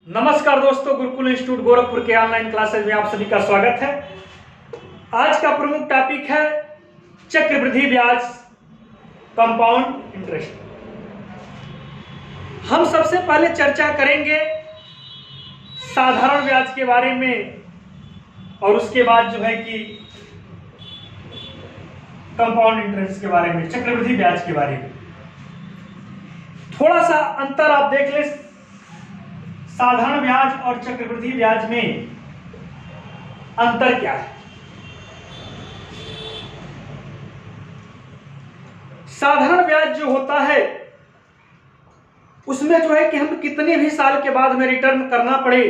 नमस्कार दोस्तों, गुरुकुल इंस्टीट्यूट गोरखपुर के ऑनलाइन क्लासेज में आप सभी का स्वागत है। आज का प्रमुख टॉपिक है चक्रवृद्धि ब्याज, कंपाउंड इंटरेस्ट। हम सबसे पहले चर्चा करेंगे साधारण ब्याज के बारे में और उसके बाद जो है कि कंपाउंड इंटरेस्ट के बारे में, चक्रवृद्धि ब्याज के बारे में। थोड़ा सा अंतर आप देख लें, साधारण ब्याज और चक्रवृद्धि ब्याज में अंतर क्या है। साधारण ब्याज जो होता है उसमें जो है कि हम कितने भी साल के बाद में रिटर्न करना पड़े,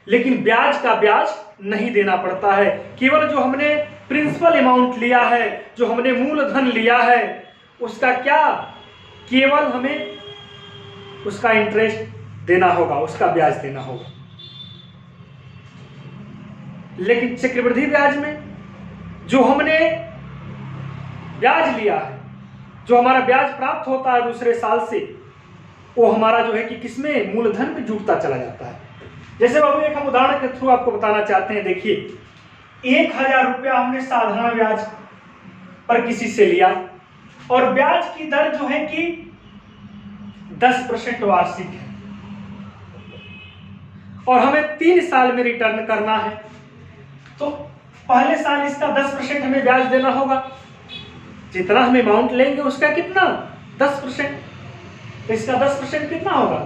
लेकिन ब्याज का ब्याज नहीं देना पड़ता है। केवल जो हमने प्रिंसिपल अमाउंट लिया है, जो हमने मूलधन लिया है, उसका क्या केवल हमें उसका इंटरेस्ट देना होगा, उसका ब्याज देना होगा। लेकिन चक्रवृद्धि ब्याज में जो हमने ब्याज लिया है, जो हमारा ब्याज प्राप्त होता है दूसरे साल से, वो हमारा जो है कि किसमें, मूलधन में जुटता चला जाता है। जैसे बाबू एक हम उदाहरण के थ्रू आपको बताना चाहते हैं। देखिए, 1000 रुपया हमने साधारण ब्याज पर किसी से लिया और ब्याज की दर जो है कि 10% वार्षिक है और हमें 3 साल में रिटर्न करना है। तो पहले साल इसका 10% हमें ब्याज देना होगा। जितना हम अमाउंट लेंगे उसका कितना, 10%। तो इसका 10% कितना होगा,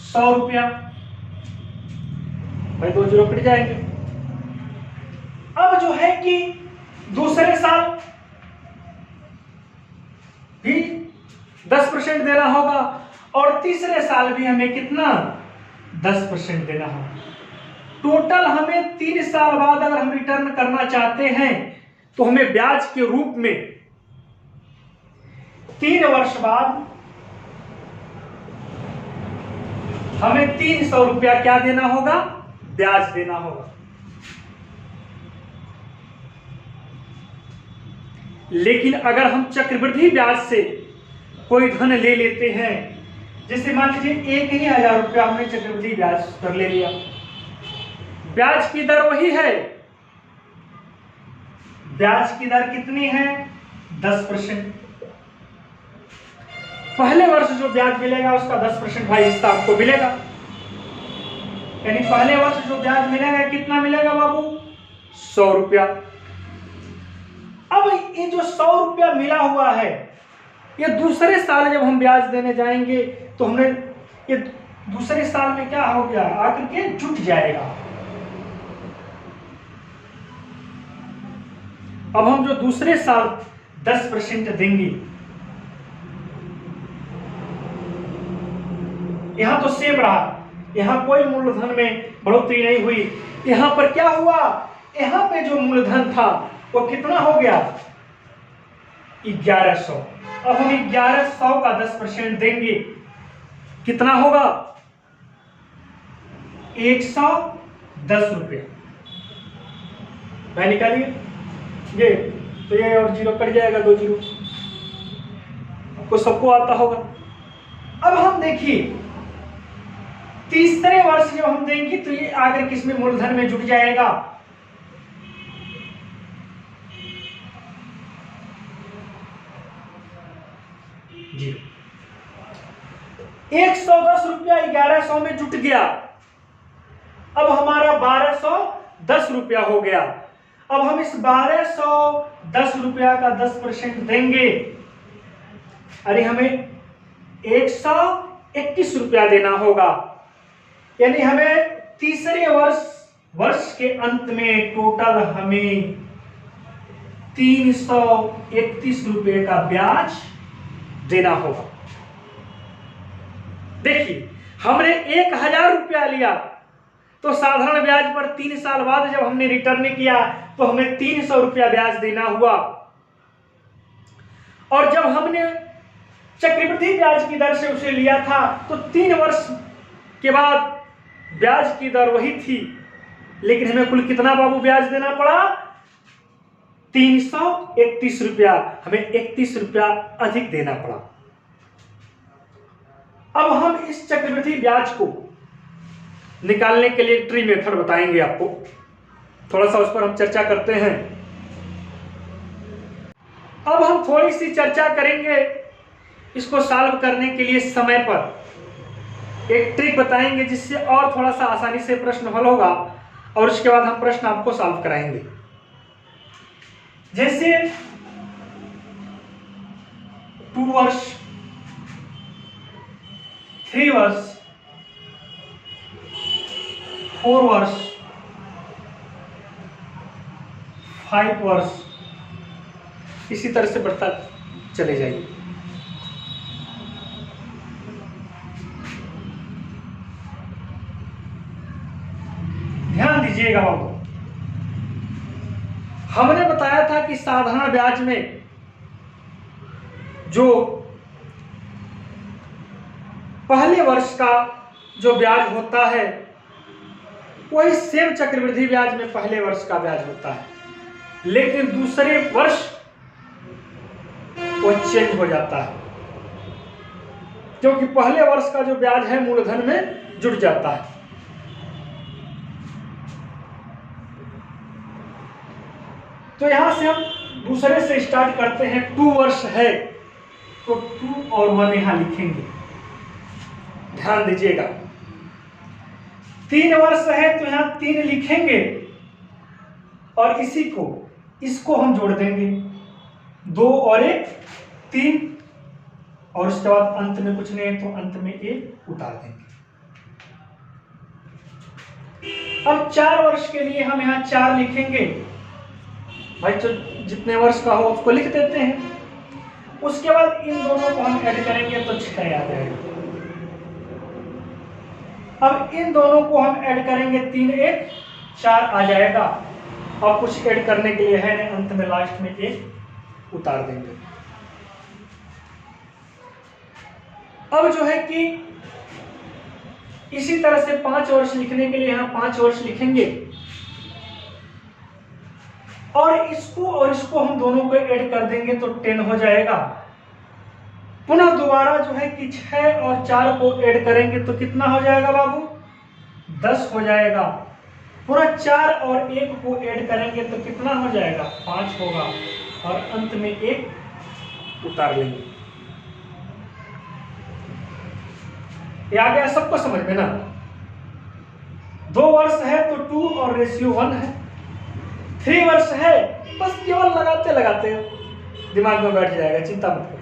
100 रुपया। भाई 2 जीरो कट जाएंगे। अब जो है कि दूसरे साल भी 10% देना होगा और तीसरे साल भी हमें कितना, 10% देना होगा। टोटल हमें 3 साल बाद अगर हम रिटर्न करना चाहते हैं तो हमें ब्याज के रूप में 3 वर्ष बाद हमें 300 रुपया क्या देना होगा, ब्याज देना होगा। लेकिन अगर हम चक्रवृद्धि ब्याज से कोई धन ले लेते हैं, जैसे मान लीजिए 1000 रुपया हमने चक्रवृद्धि ब्याज पर ले लिया, ब्याज की दर वही है। ब्याज की दर कितनी है, 10%। पहले वर्ष जो ब्याज मिलेगा उसका 10% भाई हिस्सा आपको मिलेगा। यानी पहले वर्ष जो ब्याज मिलेगा कितना मिलेगा बाबू, 100 रुपया। अब ये जो 100 रुपया मिला हुआ है, ये दूसरे साल जब हम ब्याज देने जाएंगे तो हमने ये दूसरे साल में क्या हो गया, आकर के जुट जाएगा। अब हम जो दूसरे साल 10% देंगे, यहां तो सेम रहा, यहां कोई मूलधन में बढ़ोतरी नहीं हुई। यहां पर क्या हुआ, यहां पे जो मूलधन था वो कितना हो गया, 1100। अब हम 1100 का 10% देंगे, कितना होगा, 110 रुपया। मैं निकालिए ये, तो ये और जीरो कट जाएगा, 2 जीरो। आपको सबको आता होगा। अब हम देखिए तीसरे वर्ष जब हम देंगे तो ये आकर किसमें, मूलधन में जुट जाएगा। जीरो। 110 रुपया 1100 में जुट गया। अब हमारा 1210 रुपया हो गया। अब हम इस 1210 रुपया का 10% देंगे। अरे हमें 121 रुपया देना होगा। यानी हमें तीसरे वर्ष के अंत में टोटल हमें 331 रुपये का ब्याज देना होगा। देखिए, हमने 1000 रुपया लिया तो साधारण ब्याज पर 3 साल बाद जब हमने रिटर्न किया तो हमें 300 रुपया ब्याज देना हुआ। और जब हमने चक्रवृद्धि ब्याज की दर से उसे लिया था तो 3 वर्ष के बाद ब्याज की दर वही थी, लेकिन हमें कुल कितना बाबू ब्याज देना पड़ा, 331 रुपया। हमें 31 रुपया अधिक देना पड़ा। अब हम इस चक्रवृद्धि ब्याज को निकालने के लिए ट्री मेथड बताएंगे आपको, थोड़ा सा उस पर हम चर्चा करते हैं। अब हम थोड़ी सी चर्चा करेंगे इसको सॉल्व करने के लिए। समय पर एक ट्रिक बताएंगे जिससे और थोड़ा सा आसानी से प्रश्न हल होगा, और उसके बाद हम प्रश्न आपको सॉल्व कराएंगे। जैसे 2 वर्ष, 3 वर्ष, 4 वर्ष, 5 वर्ष, इसी तरह से बढ़ता चले जाइए। ध्यान दीजिएगा बाबू, हमने बताया था कि साधारण ब्याज में जो पहले वर्ष का जो ब्याज होता है वही सेम चक्रवृद्धि ब्याज में पहले वर्ष का ब्याज होता है, लेकिन दूसरे वर्ष वो चेंज हो जाता है, क्योंकि पहले वर्ष का जो ब्याज है मूलधन में जुड़ जाता है। तो यहां से हम दूसरे से स्टार्ट करते हैं। 2 वर्ष है तो 2 और 1 यहां लिखेंगे, ध्यान दीजिएगा। 3 वर्ष है तो यहां 3 लिखेंगे और इसको हम जोड़ देंगे, 2 और 1 3, और उसके बाद अंत में कुछ नहीं है तो अंत में 1 उतार देंगे। अब 4 वर्ष के लिए हम यहां 4 लिखेंगे, भाई तो जितने वर्ष का हो उसको लिख देते हैं। उसके बाद इन दोनों को हम ऐड करेंगे तो 6 आ जाएगा। अब इन दोनों को हम ऐड करेंगे, 3 1 4 आ जाएगा, और कुछ ऐड करने के लिए है नहीं, अंत में लास्ट में 1 उतार देंगे। अब जो है कि इसी तरह से 5 वर्ष लिखने के लिए यहां 5 वर्ष लिखेंगे, और इसको हम दोनों को ऐड कर देंगे तो 10 हो जाएगा। पुनः दोबारा जो है कि 6 और 4 को ऐड करेंगे तो कितना हो जाएगा बाबू, 10 हो जाएगा। पुनः 4 और 1 को ऐड करेंगे तो कितना हो जाएगा, 5 होगा, और अंत में 1 उतार लेंगे। ये आ गया सबको समझ में ना। 2 वर्ष है तो 2 और रेशियो 1 है। 3 वर्ष है, बस केवल लगाते लगाते दिमाग में बैठ जाएगा, चिंता मत करो,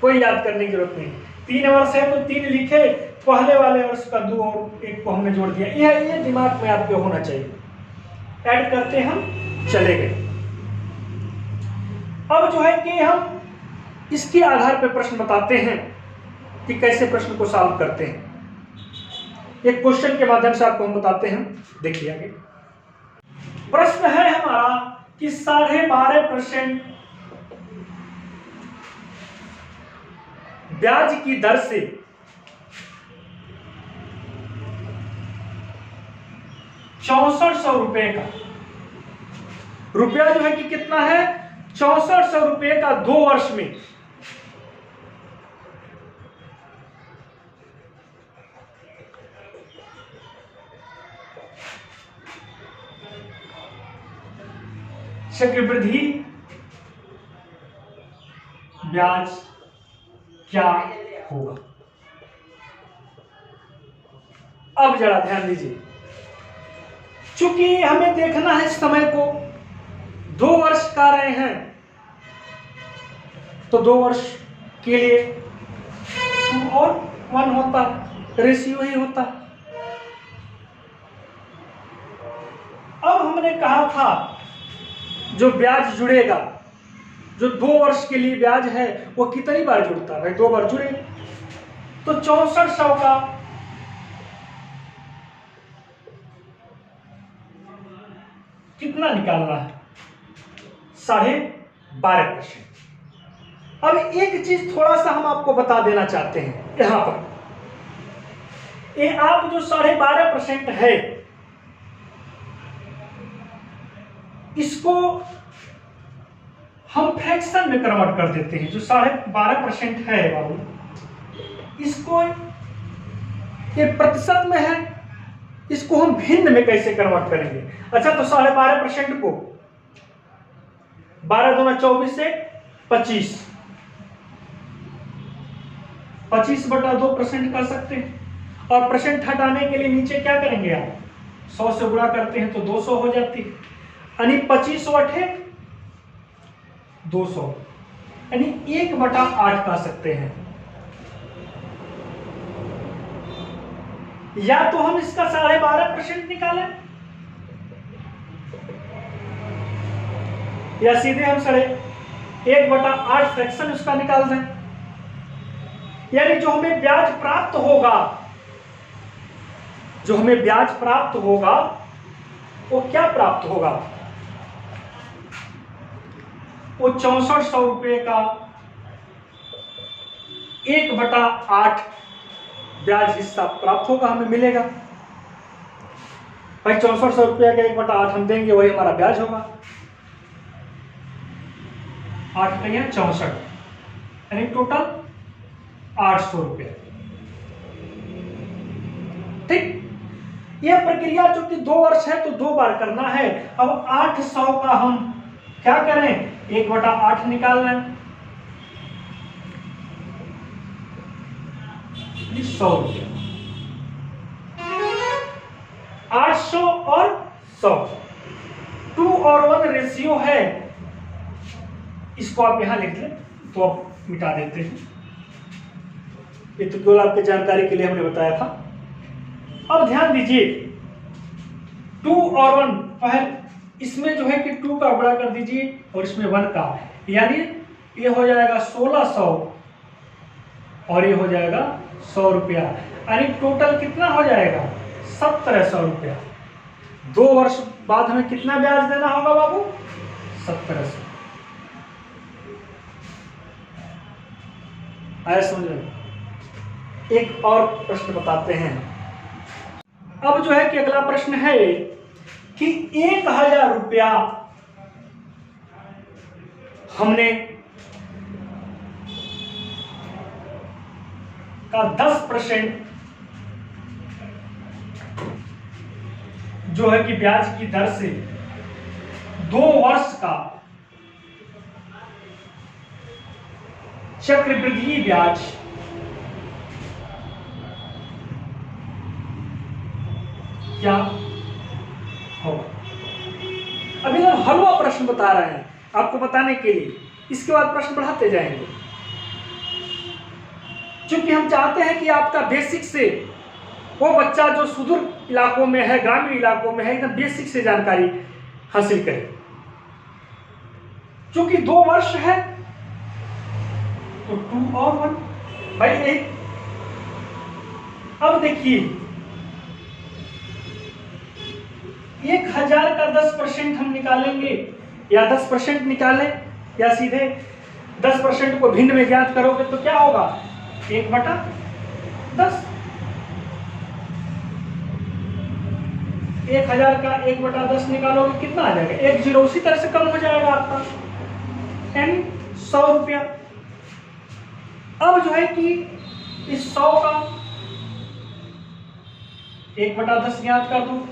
कोई याद करने की जरूरत नहीं। 3 वर्ष है तो 3 लिखे, पहले वाले वर्ष का 2 और 1 को हमने जोड़ दिया, ये दिमाग में आपके होना चाहिए। ऐड करते हम चले गए। अब जो है कि हम इसके आधार पर प्रश्न बताते हैं कि कैसे प्रश्न को सॉल्व करते हैं। एक क्वेश्चन के माध्यम से आपको हम बताते हैं, देखिए आगे। प्रश्न है हमारा कि 12.5% ब्याज की दर से 6400 रुपए का रुपया जो है कि कितना है, 6400 रुपए का 2 वर्ष में चक्रवृद्धि ब्याज क्या होगा। अब जरा ध्यान दीजिए, चूंकि हमें देखना है समय को, 2 वर्ष का रहे हैं तो 2 वर्ष के लिए 2 और 1 होता, रेशियो ही होता। अब हमने कहा था जो ब्याज जुड़ेगा, जो 2 वर्ष के लिए ब्याज है वो कितनी बार जुड़ता है, भाई 2 बार जुड़े, तो 6400 का कितना निकालना है, 12.5%। अब एक चीज थोड़ा सा हम आपको बता देना चाहते हैं यहां पर, ये आप जो 12.5% है इसको हम फ्रैक्शन में कन्वर्ट कर देते हैं। जो 12.5% है बाबू, इसको ये प्रतिशत में है, इसको हम भिन्न में कैसे कन्वर्ट करेंगे? अच्छा, तो 12.5% को 12 दूना 24 से 25, 25/2% कर सकते हैं। और परसेंट हटाने के लिए नीचे क्या करेंगे आप? 100 से गुणा करते हैं तो 200 हो जाती है, यानी 25/200, यानी 1/8 कह सकते हैं। या तो हम इसका 12.5% निकालें, या सीधे हम 1/8 फ्रैक्शन उसका निकाल दें। यानी जो हमें ब्याज प्राप्त होगा, जो हमें ब्याज प्राप्त होगा वो क्या प्राप्त होगा? वो 6400 रुपये का 1/8 ब्याज हिस्सा प्राप्त होगा, हमें मिलेगा। भाई 6400 रुपये का 1/8 हम देंगे, वही हमारा ब्याज होगा। 8 का 64, यानी टोटल 800 रुपये। ठीक, यह प्रक्रिया जो कि 2 वर्ष है तो 2 बार करना है। अब 800 का हम क्या करें? 1/8 निकाल लें, 100 रुपये। 800 और 100 2 और 1 रेशियो है, इसको आप यहां लिख लें तो आप मिटा देते हैं। ये तो केवल आपके जानकारी के लिए हमने बताया था। अब ध्यान दीजिए, 2 और 1 पहले इसमें जो है कि 2 का बड़ा कर दीजिए और इसमें 1 का, यानी ये हो जाएगा 1600 और ये हो जाएगा 100 रुपया, यानी टोटल कितना हो जाएगा? 1700 रुपया। 2 वर्ष बाद हमें कितना ब्याज देना होगा बाबू? 1700। आया समझ में? एक और प्रश्न बताते हैं। अब जो है कि अगला प्रश्न है कि 1000 रुपया हमने का 10% जो है कि ब्याज की दर से 2 वर्ष का चक्रवृद्धि ब्याज क्या होगा? अभी हम हलवा प्रश्न बता रहे हैं आपको बताने के लिए, इसके बाद प्रश्न बढ़ाते जाएंगे, क्योंकि हम चाहते हैं कि आपका बेसिक से वो बच्चा जो सुदूर इलाकों में है, ग्रामीण इलाकों में है, एकदम बेसिक से जानकारी हासिल करे। क्योंकि 2 वर्ष है तो 2 और 1 भाई 1। अब देखिए 1000 का 10% हम निकालेंगे, या 10% निकालें, या सीधे 10% को भिन्न में ज्ञात करोगे तो क्या होगा? 1/10। 1000 का 1/10 निकालोगे कितना आ जाएगा? 1 0 उसी तरह से कम हो जाएगा आपका, यानी 100 रुपया। अब जो है कि इस 100 का 1/10 ज्ञात कर दो।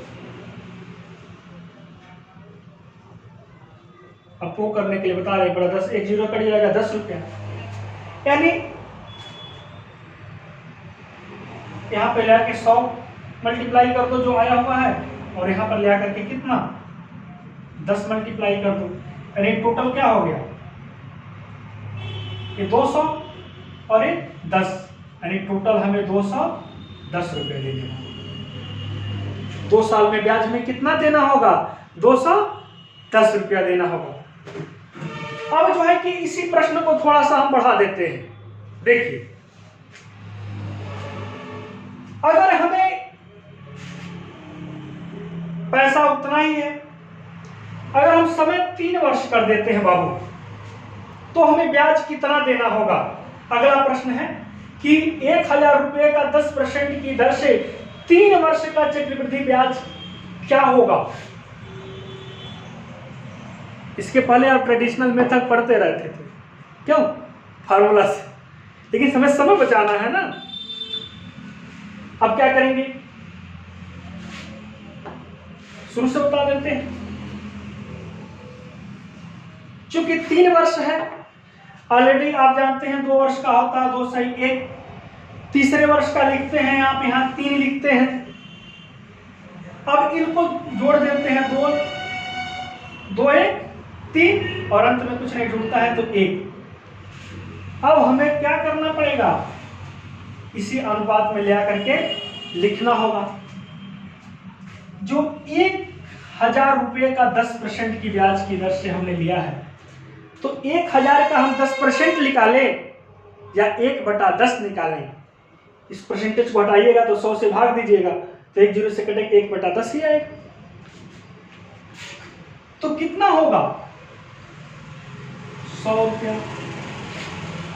आपको करने के लिए बता रहे 1/10, 1 0 कट जाएगा 10 रुपया, यानी यहाँ पे लेकर 100 मल्टीप्लाई कर दो जो आया हुआ है, और यहाँ पर ले आकर के कितना 10 मल्टीप्लाई कर दो, यानी टोटल क्या हो गया? ये 200 और ये 10, यानी टोटल हमें 210 रुपये देना। 2 साल में ब्याज में कितना देना होगा? 210 रुपया देना होगा। अब जो है कि इसी प्रश्न को थोड़ा सा हम बढ़ा देते हैं। देखिए, अगर हमें पैसा उतना ही है, अगर हम समय 3 वर्ष कर देते हैं बाबू, तो हमें ब्याज कितना देना होगा? अगला प्रश्न है कि 1000 रुपये का 10% की दर से 3 वर्ष का चक्रवृद्धि ब्याज क्या होगा? इसके पहले आप ट्रेडिशनल मेथड पढ़ते रहते थे, क्यों? फार्मूला से, लेकिन समय बचाना है ना। अब क्या करेंगे, शुरू से बता देते हैं। चूंकि 3 वर्ष है, ऑलरेडी आप जानते हैं 2 वर्ष का होता है, 2 सही 1, तीसरे वर्ष का लिखते हैं आप यहाँ 3 लिखते हैं। अब इनको जोड़ देते हैं, 2 2 1 3 और अंत में कुछ नहीं जुड़ता है तो 1। अब हमें क्या करना पड़ेगा, इसी अनुपात में ले आकर के लिखना होगा। जो 1000 रुपये का 10% की ब्याज की दर से हमने लिया है, तो 1000 का हम 10% निकालें या 1/10 निकालें। इस परसेंटेज को हटाइएगा तो 100 से भाग दीजिएगा तो 1 0 से कटेगा, 1/10 ही आएगा। तो कितना होगा, 100 रुपया।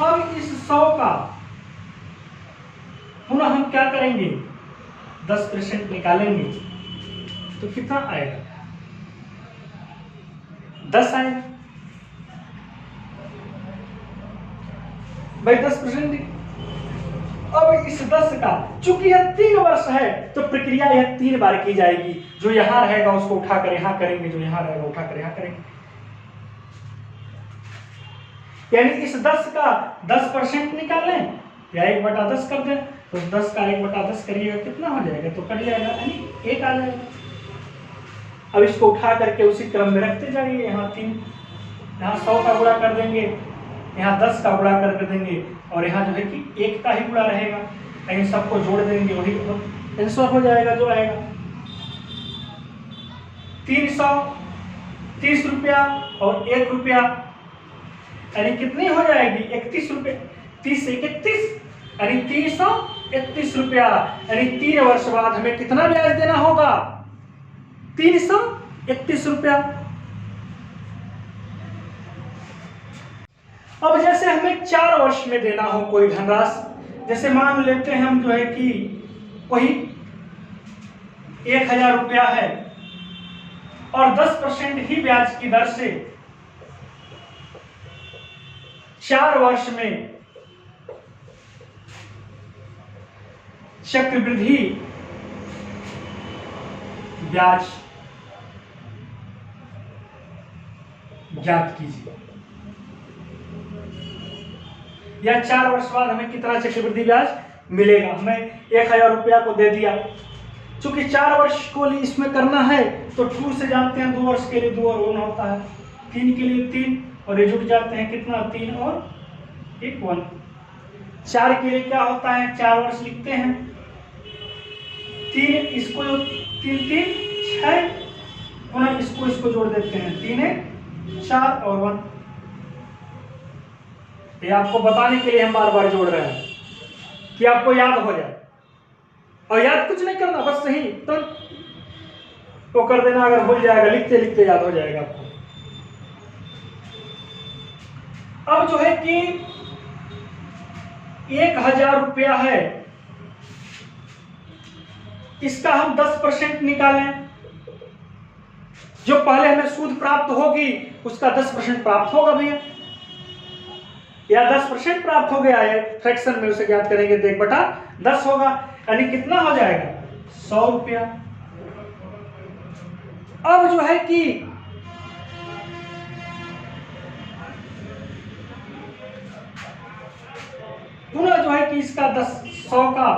अब इस 100 का पुनः हम क्या करेंगे, 10% निकालेंगे तो कितना आएगा, 10 आएगा भाई, 10%। अब इस 10 का, चूंकि यह 3 वर्ष है तो प्रक्रिया यह 3 बार की जाएगी। जो यहां रहेगा उसको उठाकर यहां करेंगे, जो यहां रहेगा उठाकर यहां करेंगे। यानी इस 10 का 10% निकालें या 1/10 कर दें, तो 10 का 1/10 करिएगा कितना हो जाएगा, तो कट जाएगा, यानी 1 आ जाएगा। अब इसको उठा करके उसी क्रम में रखते जाइए। यहाँ 3, यहाँ 100 का गुणा कर देंगे, यहाँ 10 का गुणा कर देंगे और यहाँ जो है कि 1 का ही गुणा रहेगा। लेकिन सबको जोड़ देंगे, वही आंसर हो जाएगा जो आएगा। 330 रुपया और 1 रुपया, यानी कितनी हो जाएगी, 31 रुपये। 30 से 31 यानी 331 रुपया। यानी 3 वर्ष बाद हमें कितना ब्याज देना होगा, 331 रुपया। अब जैसे हमें 4 वर्ष में देना हो कोई धनराशि, जैसे मान लेते हैं हम जो है कि वही 1000 रुपया है और 10% ही ब्याज की दर से 4 वर्ष में चक्रवृद्धि ब्याज ज्ञात कीजिए। या 4 वर्ष बाद हमें कितना चक्रवृद्धि ब्याज मिलेगा। हमें 1000 रुपया को दे दिया, चूंकि 4 वर्ष को इसमें करना है तो 2 से जानते हैं 2 वर्ष के लिए 2 और 1 होता है, 3 के लिए 3 और ये जुट जाते हैं कितना, 3 और 1 1। 4 के लिए क्या होता है, 4 वर्ष लिखते हैं, 3 इसको 3 3 6, पुनः इसको जोड़ देते हैं, 3 1 4 और 1। ये आपको बताने के लिए हम बार बार जोड़ रहे हैं कि आपको याद हो जाए। और याद कुछ नहीं करना, बस सही तो कर देना, अगर भूल जाएगा लिखते लिखते याद हो जाएगा आपको। अब जो है कि 1000 रुपया है, इसका हम 10% निकालें। जो पहले हमें सूद प्राप्त होगी उसका 10% प्राप्त होगा भैया, या 10% प्राप्त हो गया है फ्रैक्शन में, उसे ज्ञात करेंगे तो 1/10 होगा, यानी कितना हो जाएगा, 100 रुपया। अब जो है कि पुनः जो है कि इसका 100 का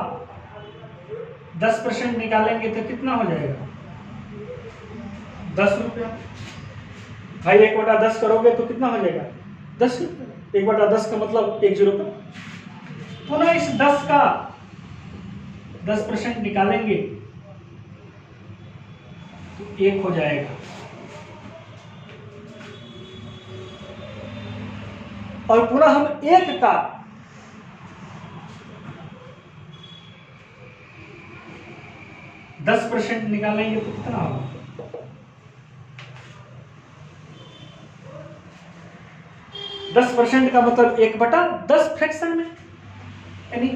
10% निकालेंगे तो कितना हो जाएगा, 10 रुपया। भाई 1/10 करोगे तो कितना हो जाएगा, 10 रुपया। 1/10 का मतलब 1 0 का। पुनः इस 10 का 10% निकालेंगे तो 1 हो जाएगा। और पुनः हम 1 का 10% निकालेंगे तो कितना होगा, 10% का मतलब 1/10 फ्रैक्शन में, यानी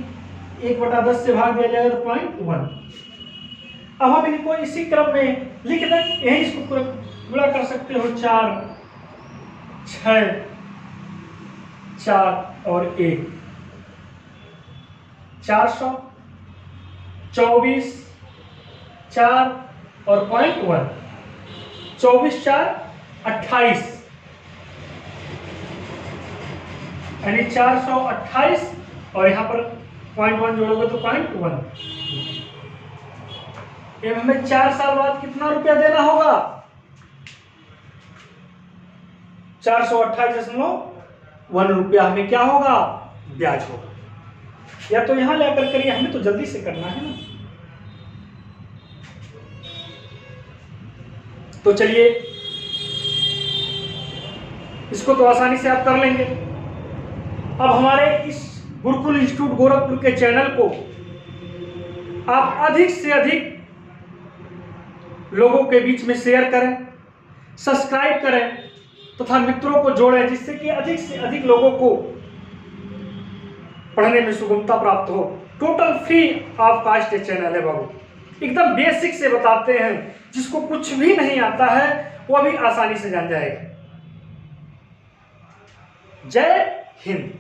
1/10 से भाग दिया जाएगा तो 0.1। अब हम इनको इसी क्रम में लिख दें, यही इसको पूरा कर सकते हो, 4 6 4 और 1, 400 24 4 और 0.1, 24 4 28, यानी 428 और यहाँ पर 0.1 जोड़ोगे तो 0.1। ये हमें 4 साल बाद कितना रुपया देना होगा? 428.1 रुपया हमें क्या होगा? ब्याज होगा। या तो यहां लेकर करिए, हमें तो जल्दी से करना है ना। तो चलिए, इसको तो आसानी से आप कर लेंगे। अब हमारे इस गुरुकुल इंस्टीट्यूट गोरखपुर के चैनल को आप अधिक से अधिक लोगों के बीच में शेयर करें, सब्सक्राइब करें तथा मित्रों को जोड़ें, जिससे कि अधिक से अधिक लोगों को पढ़ने में सुगमता प्राप्त हो। Total free of cost channel है बाबू, एकदम बेसिक से बताते हैं, जिसको कुछ भी नहीं आता है वो भी आसानी से जान जाएगा। जय हिंद।